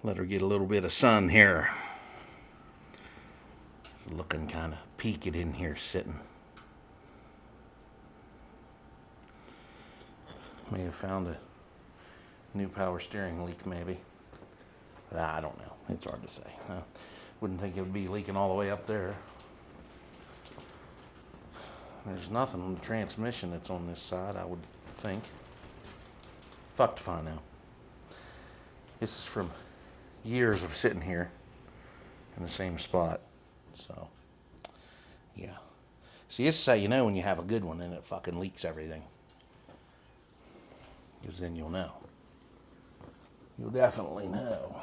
Let her get a little bit of sun here. It's looking kind of peaked in here sitting. May have found a new power steering leak maybe. But I don't know. It's hard to say. I wouldn't think it would be leaking all the way up there. There's nothing on the transmission that's on this side, I would think. Fucked if I know. This is from years of sitting here in the same spot. So, yeah. See, this is how you know when you have a good one and it fucking leaks everything. Because then you'll know. You'll definitely know.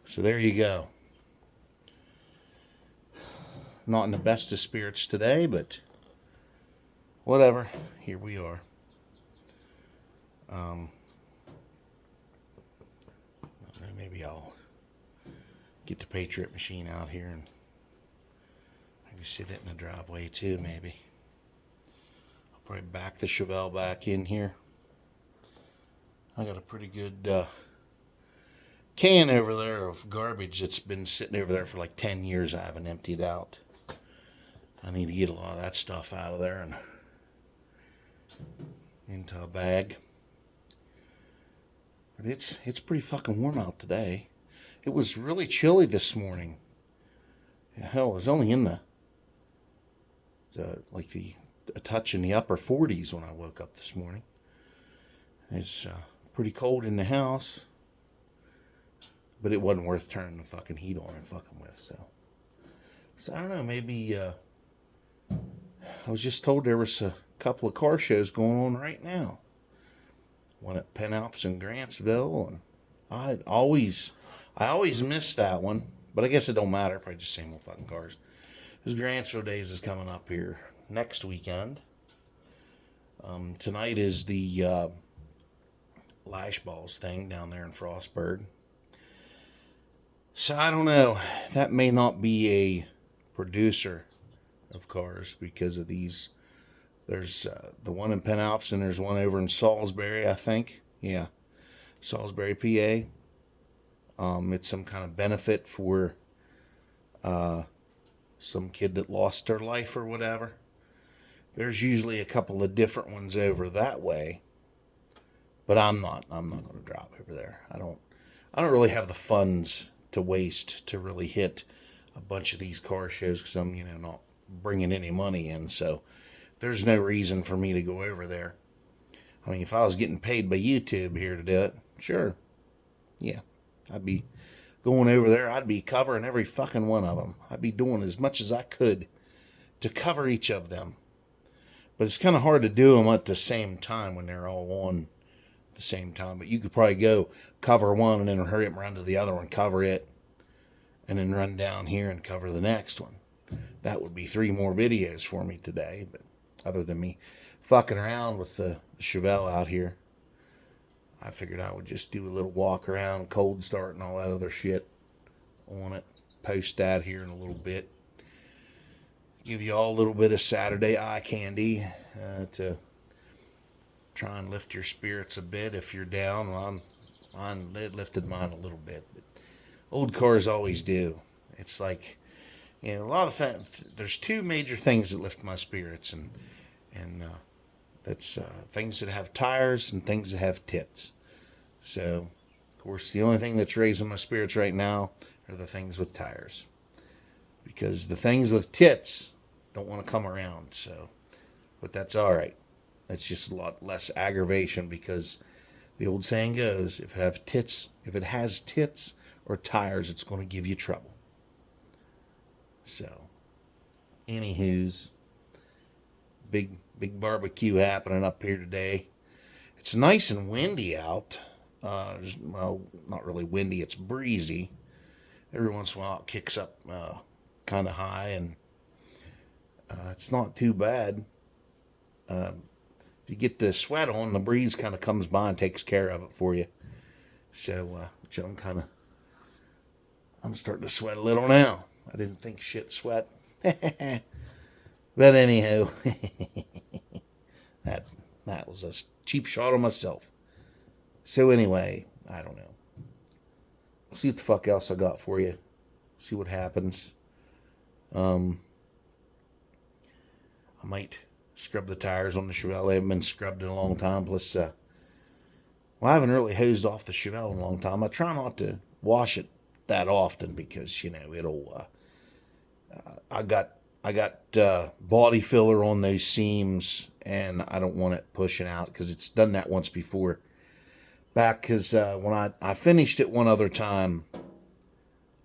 So there you go. Not in the best of spirits today, but whatever. Here we are. Maybe I'll get the Patriot machine out here and maybe sit it in the driveway too, maybe. I'll probably back the Chevelle back in here. I got a pretty good can over there of garbage that's been sitting over there for like 10 years. I haven't emptied out. I need to get a lot of that stuff out of there and into a bag. But it's pretty fucking warm out today. It was really chilly this morning. Hell, it was only in a touch in the upper 40s when I woke up this morning. It's pretty cold in the house, but it wasn't worth turning the fucking heat on and fucking with. So I don't know. Maybe I was just told there was a couple of car shows going on right now. One at Penn Alps in Grantsville, and I always miss that one, but I guess it don't matter. Probably just same old fucking cars. Because Grantsville Days is coming up here next weekend. Tonight is the Lash Balls thing down there in Frostburg. So I don't know. That may not be a producer of cars because of these. There's the one in Penn Alps and there's one over in Salisbury, I think. Yeah, Salisbury, PA. It's some kind of benefit for some kid that lost their life or whatever. There's usually a couple of different ones over that way, but I'm not going to drop over there. I don't really have the funds to waste to really hit a bunch of these car shows because I'm not bringing any money in. So there's no reason for me to go over there. I mean, if I was getting paid by YouTube here to do it, sure. Yeah, I'd be going over there. I'd be covering every fucking one of them. I'd be doing as much as I could to cover each of them. But it's kind of hard to do them at the same time when they're all on at the same time. But you could probably go cover one and then hurry up and run to the other one, cover it, and then run down here and cover the next one. That would be 3 more videos for me today. But other than me fucking around with the Chevelle out here, I figured I would just do a little walk around, cold start and all that other shit on it. Post that here in a little bit. Give you all a little bit of Saturday eye candy to try and lift your spirits a bit if you're down. Well, it lifted mine a little bit, but old cars always do. It's like, a lot of things. There's 2 major things that lift my spirits, and that's things that have tires and things that have tits. So, of course, the only thing that's raising my spirits right now are the things with tires, because the things with tits don't want to come around. So, but that's all right. That's just a lot less aggravation, because the old saying goes, if it has tits or tires, it's going to give you trouble. So, anywho's, big barbecue happening up here today. It's nice and windy out. Well, not really windy, it's breezy. Every once in a while it kicks up kind of high, and it's not too bad. If you get the sweat on, the breeze kind of comes by and takes care of it for you. So, I'm starting to sweat a little now. I didn't think shit sweat. But anyhow, That was a cheap shot on myself. So anyway, I don't know. See what the fuck else I got for you. See what happens. I might scrub the tires on the Chevelle. They haven't been scrubbed in a long time. Plus, well, I haven't really hosed off the Chevelle in a long time. I try not to wash it that often because, it'll... I got body filler on those seams, and I don't want it pushing out because it's done that once before. Back because when I finished it one other time,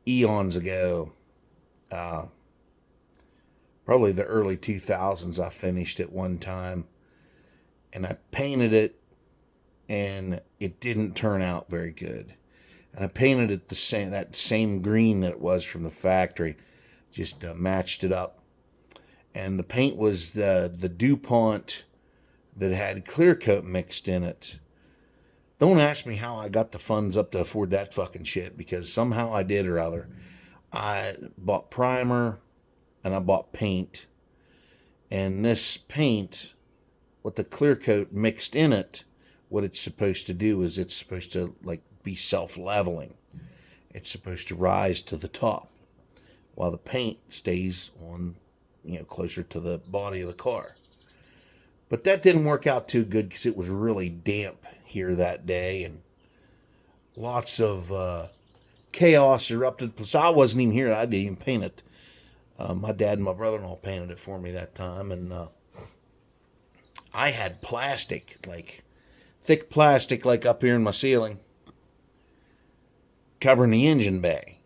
eons ago, probably the early 2000s, I finished it one time, and I painted it, and it didn't turn out very good. And I painted it that same green that it was from the factory, just matched it up. And the paint was the DuPont that had clear coat mixed in it. Don't ask me how I got the funds up to afford that fucking shit, because somehow I did or other. I bought primer and I bought paint. And this paint, with the clear coat mixed in it, what it's supposed to do is it's supposed to be self-leveling. It's supposed to rise to the top while the paint stays on, closer to the body of the car. But that didn't work out too good because it was really damp here that day, and lots of chaos erupted. Plus, I wasn't even here. I didn't even paint it. My dad and my brother-in-law painted it for me that time, and I had plastic, thick plastic, up here in my ceiling, covering the engine bay.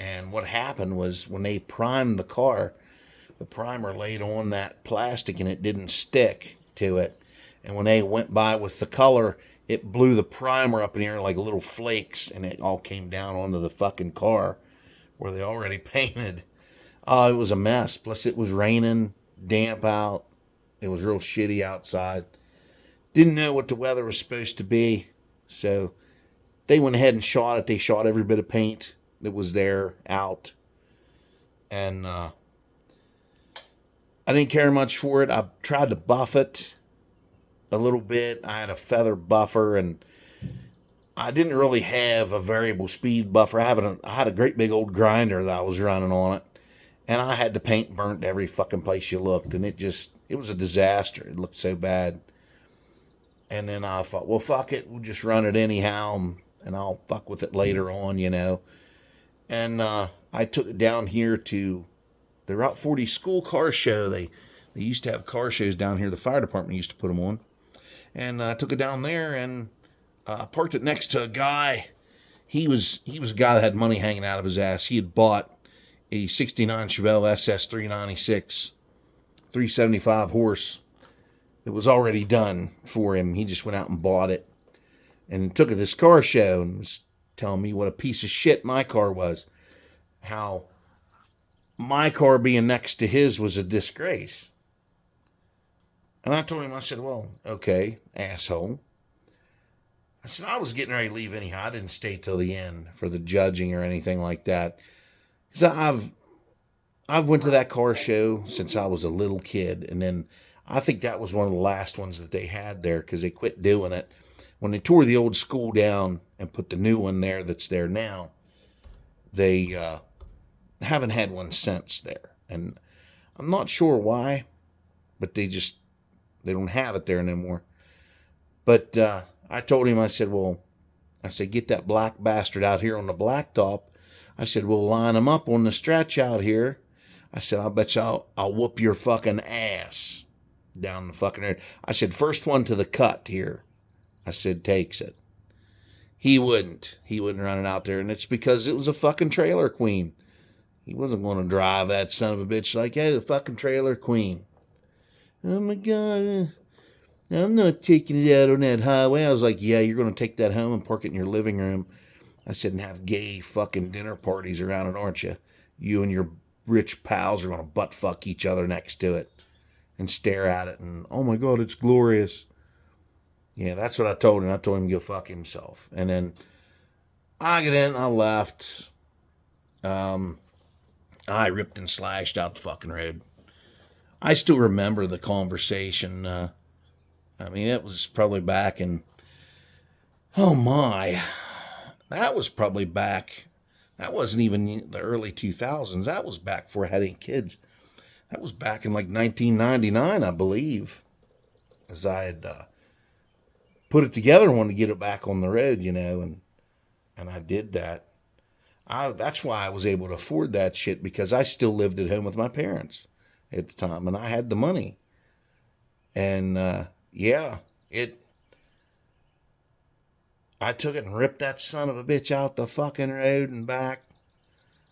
And what happened was when they primed the car, the primer laid on that plastic and it didn't stick to it. And when they went by with the color, it blew the primer up in the air like little flakes, and it all came down onto the fucking car where they already painted. It was a mess. Plus it was raining, damp out. It was real shitty outside. Didn't know what the weather was supposed to be. So they went ahead and shot it. They shot every bit of paint that was there out. And I didn't care much for it. I tried to buff it a little bit. I had a feather buffer, and I didn't really have a variable speed buffer. I had a great big old grinder that I was running on it. And I had the paint burnt every fucking place you looked. And it was a disaster. It looked so bad. And then I thought, well, fuck it. We'll just run it anyhow, and I'll fuck with it later on, And I took it down here to the Route 40 school car show. They used to have car shows down here. The fire department used to put them on. And I took it down there and parked it next to a guy. He was a guy that had money hanging out of his ass. He had bought a 69 Chevelle SS 396, 375 horse. It was already done for him. He just went out and bought it and took it to this car show and was telling me what a piece of shit my car was. How my car being next to his was a disgrace. And I told him, I said, well, okay, asshole. I said, I was getting ready to leave anyhow. I didn't stay till the end for the judging or anything like that. Because I've went to that car show since I was a little kid. And then I think that was one of the last ones that they had there because they quit doing it. When they tore the old school down and put the new one there that's there now, they haven't had one since there. And I'm not sure why, but they don't have it there anymore. But I told him, I said, get that black bastard out here on the blacktop. I said, we'll line him up on the stretch out here. I said, I bet you I'll whoop your fucking ass down the fucking road. I said, first one to the cut here, I said, takes it. He wouldn't run it out there. And it's because it was a fucking trailer queen. He wasn't going to drive that son of a bitch like, hey, the fucking trailer queen. Oh my God, I'm not taking it out on that highway. I was like, yeah, you're going to take that home and park it in your living room. I said, and have gay fucking dinner parties around it, aren't you? You and your rich pals are going to butt fuck each other next to it and stare at it and, oh my God, it's glorious. Yeah, that's what I told him. I told him to go fuck himself. And then I got in, I left. I ripped and slashed out the fucking road. I still remember the conversation I mean, it was probably back in, oh my, that was probably back, that wasn't even the early 2000s. That was back before I had any kids. That was back in like 1999, I believe, as I had put it together and wanted to get it back on the road, and I did that. That's why I was able to afford that shit, because I still lived at home with my parents at the time, and I had the money. And yeah, I took it and ripped that son of a bitch out the fucking road and back,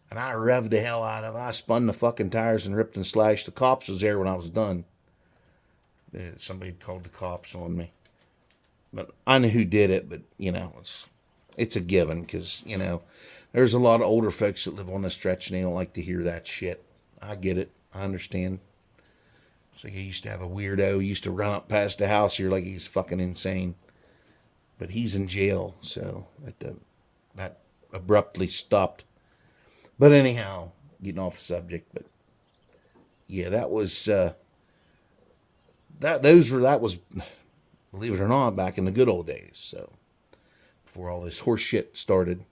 and I revved the hell out of it. I spun the fucking tires and ripped and slashed. The cops was there when I was done. Somebody had called the cops on me, but I knew who did it. But it's a given, because there's a lot of older folks that live on the stretch and they don't like to hear that shit. I get it. I understand. It's like I used to have a weirdo who used to run up past the house here like he's fucking insane. But he's in jail, so that abruptly stopped. But anyhow, getting off the subject, but yeah, that was that was, believe it or not, back in the good old days. So before all this horse shit started.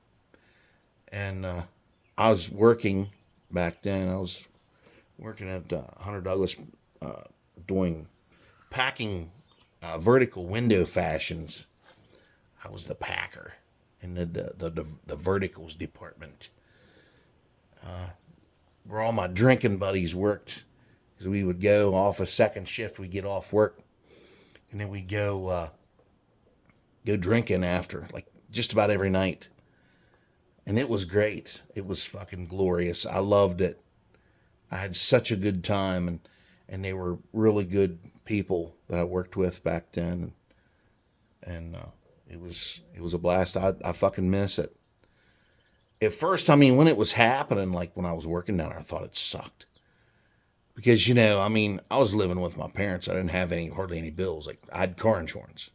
And I was working back then. I was working at Hunter Douglas, doing packing vertical window fashions. I was the packer in the verticals department, where all my drinking buddies worked. Because we would go off a second shift, we'd get off work, and then we'd go drinking after, like just about every night. And it was great. It was fucking glorious. I loved it. I had such a good time, and they were really good people that I worked with back then. And it was a blast. I fucking miss it. At first, I mean, when it was happening, like when I was working down there, I thought it sucked. Because, I mean, I was living with my parents. I didn't have hardly any bills. Like, I had car insurance.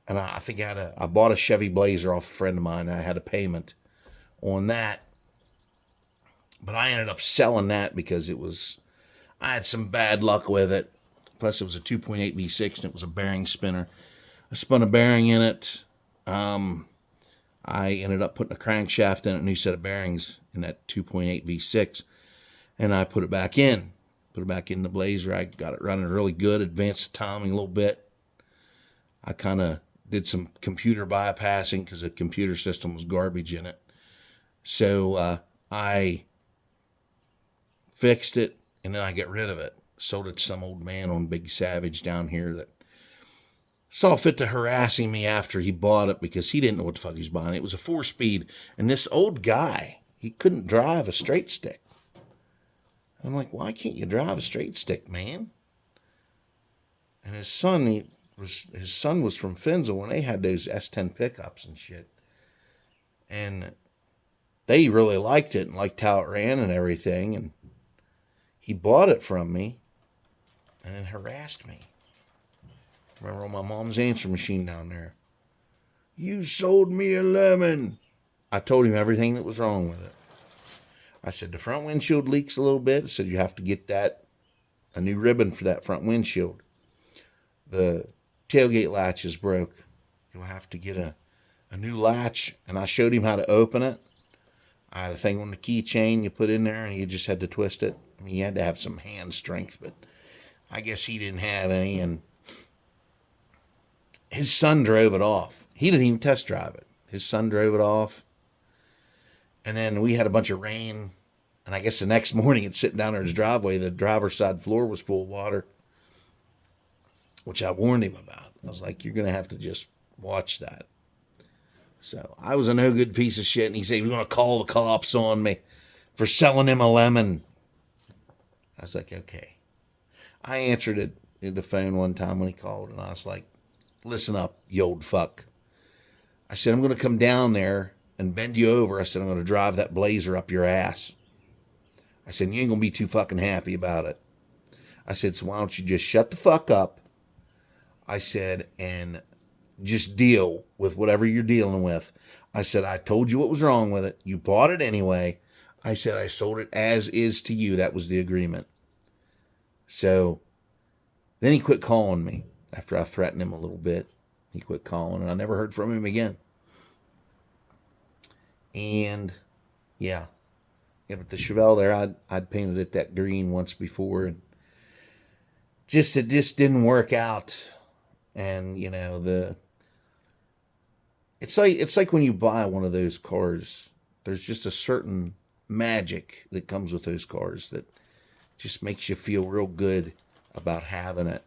And I think I bought a Chevy Blazer off a friend of mine, and I had a payment on that. But I ended up selling that because I had some bad luck with it. Plus it was a 2.8 V6 and it was a bearing spinner. I spun a bearing in it. I ended up putting a crankshaft in it, a new set of bearings in that 2.8 V6, and I put it back in. Put it back in the Blazer. I got it running really good, advanced the timing a little bit. I kind of did some computer bypassing because the computer system was garbage in it. So I fixed it, and then I got rid of it. Sold it to some old man on Big Savage down here that saw fit to harassing me after he bought it because he didn't know what the fuck he was buying. It was a 4-speed, and this old guy, he couldn't drive a straight stick. I'm like, why can't you drive a straight stick, man? And his son was from Finzel when they had those S10 pickups and shit. And they really liked it and liked how it ran and everything. And he bought it from me and then harassed me. Remember on my mom's answer machine down there. You sold me a lemon. I told him everything that was wrong with it. I said, the front windshield leaks a little bit. I said, you have to get a new ribbon for that front windshield. The tailgate latch is broke. You'll have to get a new latch. And I showed him how to open it. I had a thing on the keychain you put in there, and you just had to twist it. I mean, you had to have some hand strength, but I guess he didn't have any. And his son drove it off. He didn't even test drive it. His son drove it off. And then we had a bunch of rain. And I guess the next morning, it's sitting down there in his driveway. The driver's side floor was full of water, which I warned him about. I was like, you're going to have to just watch that. So I was a no good piece of shit. And he said he was going to call the cops on me for selling him a lemon. I was like, okay. I answered it in the phone one time when he called. And I was like, listen up, you old fuck. I said, I'm going to come down there and bend you over. I said, I'm going to drive that Blazer up your ass. I said, you ain't going to be too fucking happy about it. I said, so why don't you just shut the fuck up? I said, and just deal with whatever you're dealing with. I said, I told you what was wrong with it. You bought it anyway. I said, I sold it as is to you. That was the agreement. So then he quit calling me. after I threatened him a little bit. He quit calling, and I never heard from him again. And yeah, but the Chevelle there, I'd painted it that green once before, and it just didn't work out. And it's like when you buy one of those cars, there's just a certain magic that comes with those cars that just makes you feel real good about having it.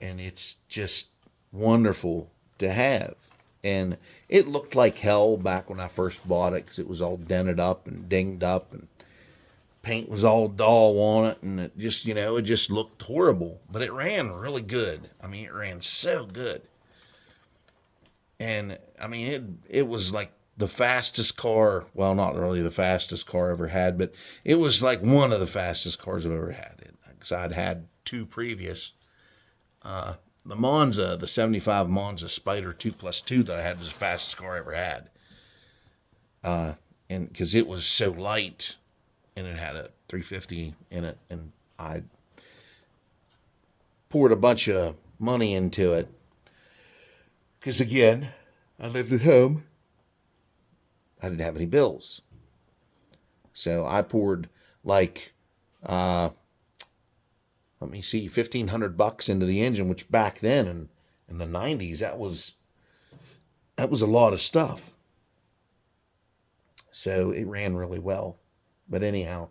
And it's just wonderful to have. And it looked like hell back when I first bought it because it was all dented up and dinged up and paint was all dull on it, and it just looked horrible. But it ran really good. I mean, it ran so good. And I mean, it was like the fastest car. Well, not really the fastest car I ever had, but it was like one of the fastest cars I've ever had. Because I'd had two previous. The Monza, the 75 Monza Spider 2+2 that I had was the fastest car I ever had. And because it was so light, and it had a 350 in it, and I poured a bunch of money into it. Because again, I lived at home. I didn't have any bills. So I poured like, let me see, $1,500 into the engine, which back then in the 90s, that was a lot of stuff. So it ran really well. But anyhow,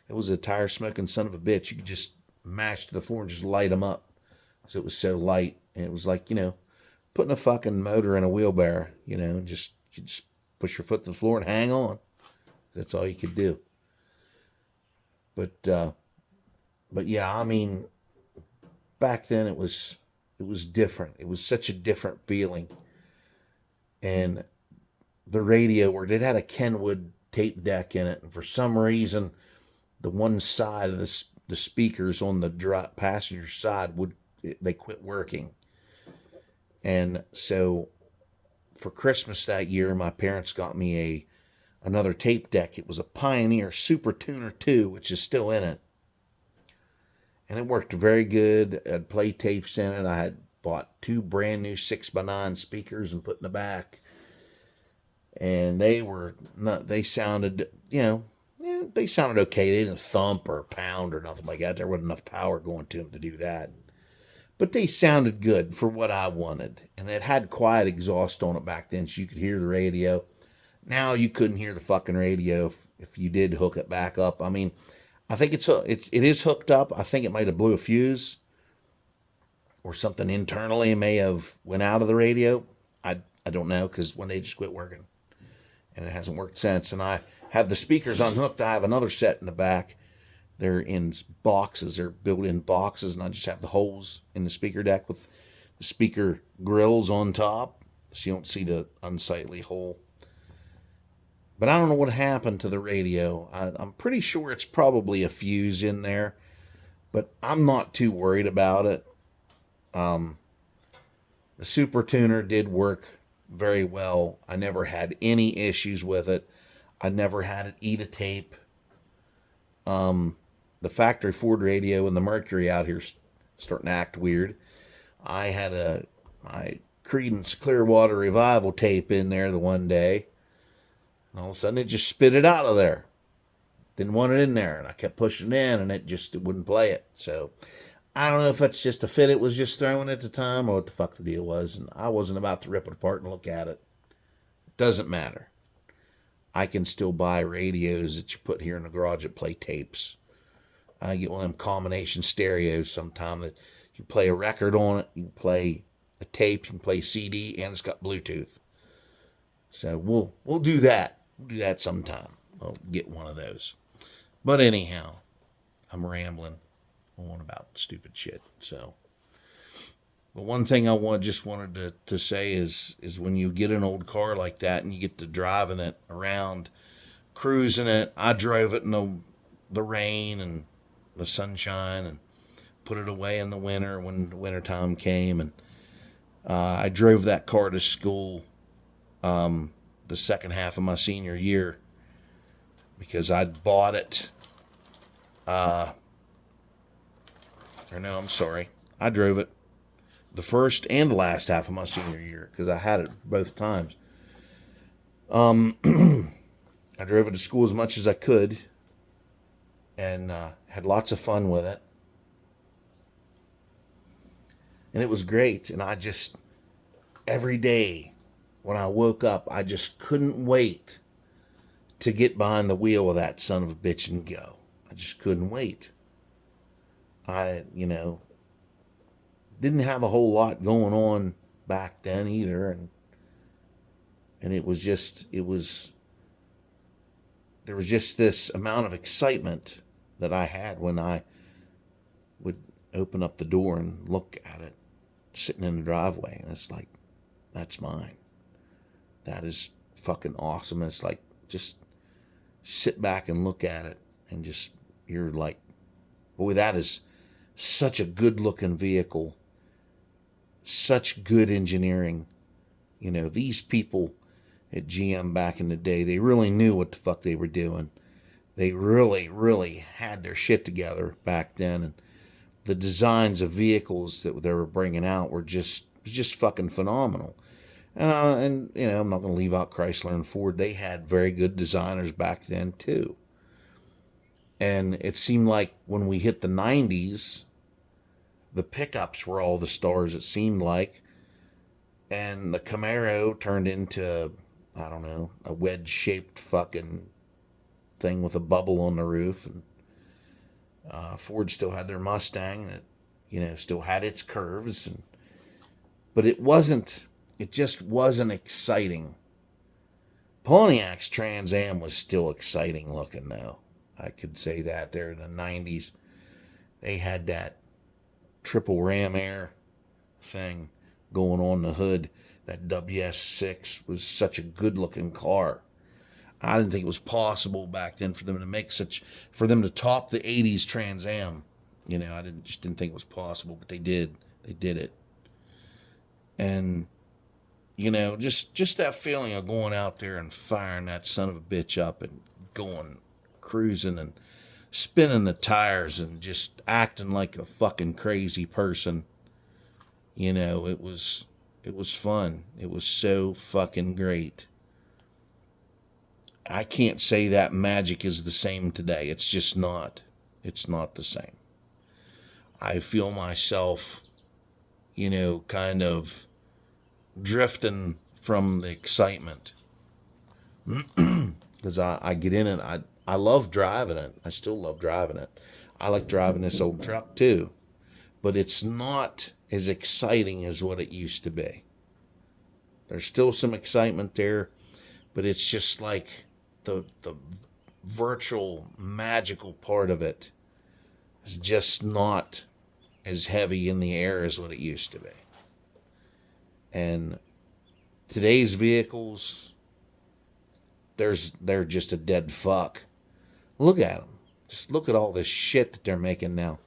it was a tire smoking son of a bitch. You could just mash to the floor and just light them up. So it was so light. And it was like, putting a fucking motor in a wheelbarrow, and you just push your foot to the floor and hang on. That's all you could do. But yeah, I mean, back then it was different. It was such a different feeling. And the radio worked. It had a Kenwood tape deck in it, and for some reason, the one side of the speakers on the passenger side they quit working. And so for Christmas that year, my parents got me another tape deck. It was a Pioneer Super Tuner 2, which is still in it. And it worked very good. I'd play tapes in it. I had bought 2 brand new 6x9 speakers and put in the back. And they sounded, they sounded okay. They didn't thump or pound or nothing like that. There wasn't enough power going to them to do that. But they sounded good for what I wanted. And it had quiet exhaust on it back then, so you could hear the radio. Now you couldn't hear the fucking radio if you did hook it back up. I mean, I think it is hooked up. I think it might have blew a fuse or something internally may have went out of the radio. I don't know, because one day it just quit working. And it hasn't worked since. And I have the speakers unhooked. I have another set in the back. They're in boxes. They're built in boxes, and I just have the holes in the speaker deck with the speaker grills on top, so you don't see the unsightly hole. But I don't know what happened to the radio. I'm pretty sure it's probably a fuse in there, but I'm not too worried about it. The Super Tuner did work very well. I never had any issues with it. I never had it eat a tape. The factory Ford radio and the Mercury out here starting to act weird. I had my Creedence Clearwater Revival tape in there the one day, and all of a sudden it just spit it out of there. Didn't want it in there, and I kept pushing it in, and it wouldn't play it. So I don't know if that's just a fit it was just throwing at the time or what the fuck the deal was, and I wasn't about to rip it apart and look at it. It doesn't matter. I can still buy radios that you put here in the garage that play tapes. I get one of them combination stereos sometime that you play a record on it, you can play a tape, you can play CD, and it's got Bluetooth. So we'll do that. We'll do that sometime. I'll get one of those. But anyhow, I'm rambling on about stupid shit. So, but one thing I just wanted to say is when you get an old car like that and you get to driving it around, cruising it. I drove it in the rain and the sunshine, and put it away in the winter when the winter time came, and I drove that car to school the second half of my senior year because I'd bought it I drove it the first and the last half of my senior year, because I had it both times. I drove it to school as much as I could, and had lots of fun with it. And it was great. And I just, every day when I woke up, I just couldn't wait to get behind the wheel of that son of a bitch and go. I just couldn't wait. I, didn't have a whole lot going on back then either. And there was just this amount of excitement that I had when I would open up the door and look at it sitting in the driveway. And it's like, that's mine. That is fucking awesome. It's like, just sit back and look at it and just, you're like, boy, that is such a good looking vehicle. Such good engineering. These people at GM back in the day, they really knew what the fuck they were doing. They really, really had their shit together back then. And the designs of vehicles that they were bringing out were just fucking phenomenal. And I'm not going to leave out Chrysler and Ford. They had very good designers back then too. And it seemed like when we hit the 90s, the pickups were all the stars, it seemed like. And the Camaro turned into, I don't know, a wedge-shaped fucking thing with a bubble on the roof. And Ford still had their Mustang that, still had its curves. But it just wasn't exciting. Pontiac's Trans Am was still exciting looking, though. I could say that there in the 90s. They had that triple ram air thing going on the hood. That WS6 was such a good looking car. I didn't think it was possible back then for them to top the 80s Trans Am. I just didn't think it was possible, but they did. They did it. And, just that feeling of going out there and firing that son of a bitch up and going cruising and spinning the tires and just acting like a fucking crazy person. It was fun. It was so fucking great. I can't say that magic is the same today. It's just not. It's not the same. I feel myself, kind of drifting from the excitement. Because I get in it. I love driving it. I still love driving it. I like driving this old truck too. But it's not as exciting as what it used to be. There's still some excitement there, but it's just like the virtual magical part of it is just not as heavy in the air as what it used to be. And today's vehicles, they're just a dead fuck. Look at them. Just look at all this shit that they're making now.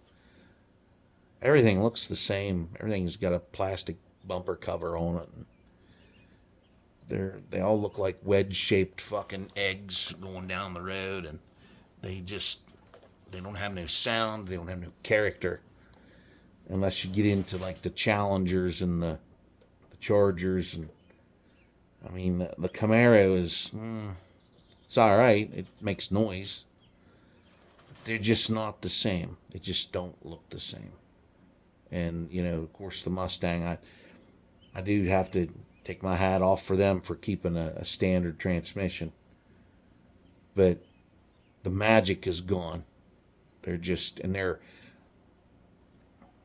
Everything looks the same. Everything's got a plastic bumper cover on it. They all look like wedge-shaped fucking eggs going down the road, and they don't have no sound. They don't have no character. Unless you get into like the Challengers and the Chargers, and I mean the Camaro is it's all right. It makes noise. But they're just not the same. They just don't look the same. And of course, the Mustang. I do have to take my hat off for them for keeping a standard transmission. But the magic is gone. They're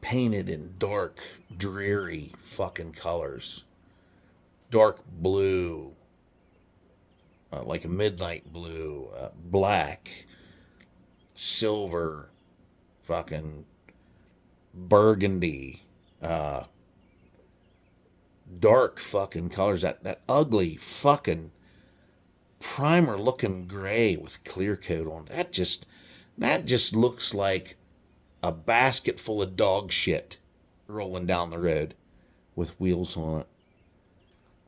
painted in dark, dreary fucking colors. Dark blue, like a midnight blue, black, silver, fucking burgundy, dark fucking colors. That ugly fucking primer looking gray with clear coat on. That just looks like a basket full of dog shit rolling down the road with wheels on it.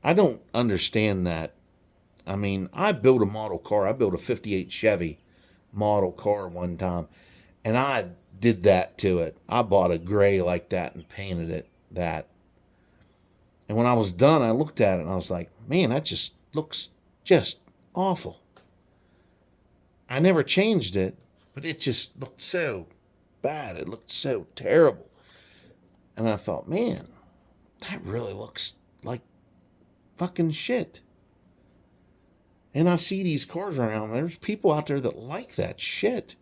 I don't understand that. I mean, I built a model car. I built a 58 Chevy model car one time, and I did that to it. I bought a gray like that and painted it that. And when I was done, I looked at it and I was like, man, that just looks just awful. I never changed it, but it just looked so bad. It looked so terrible. And I thought, man, that really looks like fucking shit. And I see these cars around. There's people out there that like that shit.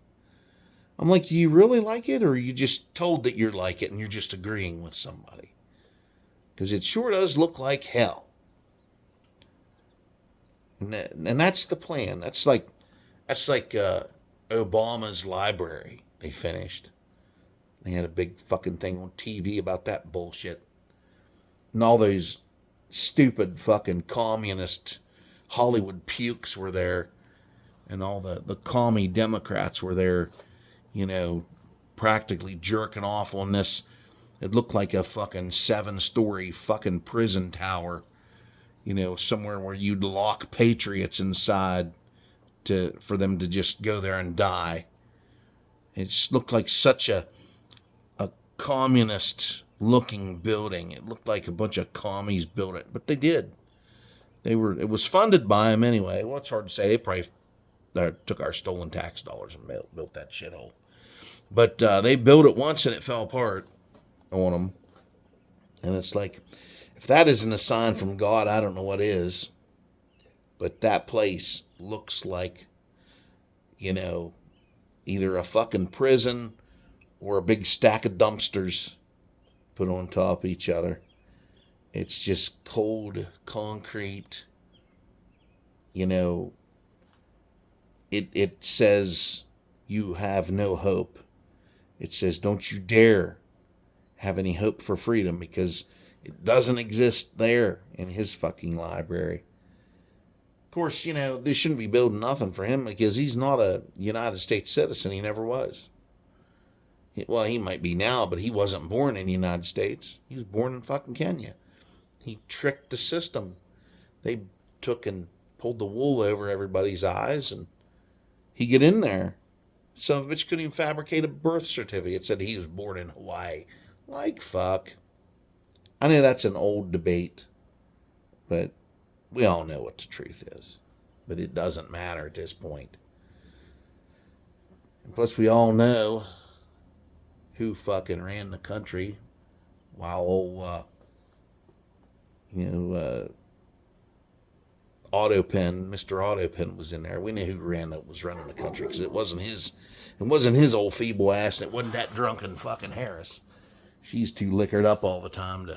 I'm like, do you really like it, or are you just told that you like it and you're just agreeing with somebody? Because it sure does look like hell. And that's the plan. That's like Obama's library. They finished. They had a big fucking thing on TV about that bullshit. And all those stupid fucking communist Hollywood pukes were there. And all the commie Democrats were there, you know, practically jerking off on this. It looked like a fucking 7-story fucking prison tower, you know, somewhere where you'd lock patriots inside for them to just go there and die. It just looked like such a communist looking building. It looked like a bunch of commies built it, but they did. It was funded by them anyway. Well, it's hard to say. They probably took our stolen tax dollars and built that shithole. But they built it once and it fell apart on them. And it's like, if that isn't a sign from God, I don't know what is. But that place looks like, you know, either a fucking prison or a big stack of dumpsters put on top of each other. It's just cold concrete. You know, it says you have no hope. It says don't you dare have any hope for freedom, because it doesn't exist there in his fucking library. Of course, you know, they shouldn't be building nothing for him because he's not a United States citizen. He never was. Well, he might be now, but he wasn't born in the United States. He was born in fucking Kenya. He tricked the system. They took and pulled the wool over everybody's eyes, and he get in there. Son of a bitch couldn't even fabricate a birth certificate. It said he was born in Hawaii. Like, fuck. I know that's an old debate, but we all know what the truth is. But it doesn't matter at this point. And plus, we all know who fucking ran the country while old, Mr. Autopen was in there. We knew who was running the country, because it wasn't his old feeble ass, and it wasn't that drunken fucking Harris. She's too liquored up all the time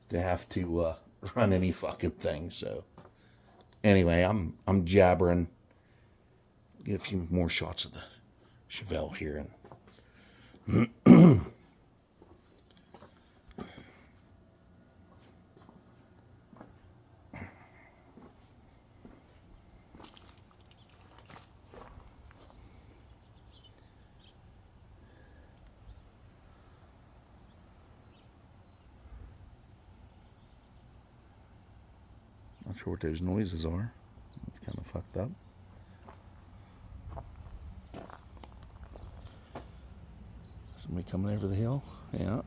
to have to run any fucking thing. So anyway, I'm jabbering. Get a few more shots of the Chevelle here, and not sure what those noises are. It's kind of fucked up. Somebody coming over the hill? Yeah.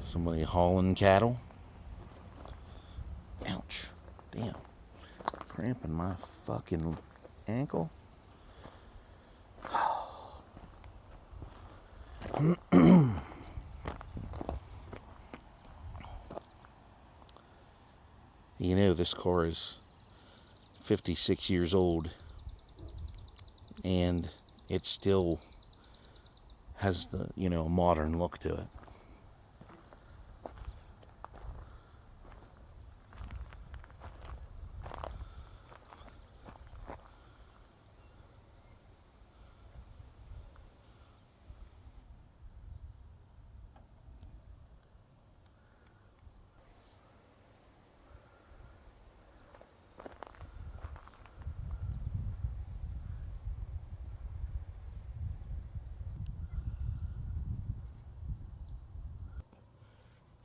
Somebody hauling cattle. Ouch. Damn. Cramping my fucking ankle. You know, this car is 56 years old, and it still has the, modern look to it.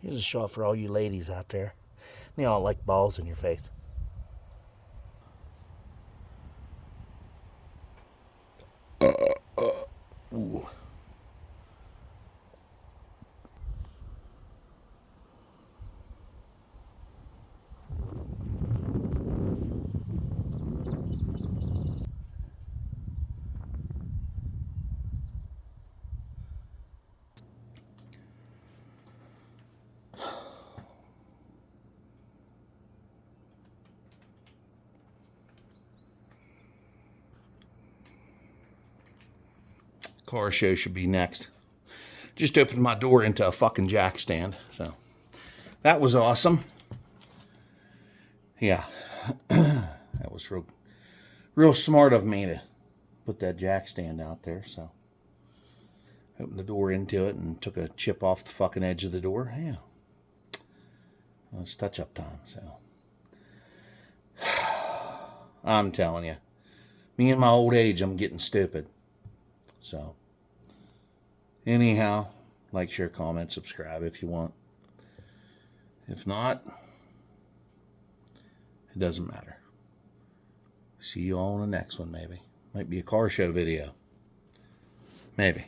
Here's a shot for all you ladies out there. They all like balls in your face. Car show should be next. Just opened my door into a fucking jack stand, so that was awesome. Yeah, that was real smart of me to put that jack stand out there. So opened the door into it and took a chip off the fucking edge of the door. Yeah, well, it's touch-up time. So I'm telling you, me in my old age, I'm getting stupid. So anyhow, like, share, comment, subscribe if you want. If not, it doesn't matter. See you all in the next one, maybe. Might be a car show video. Maybe.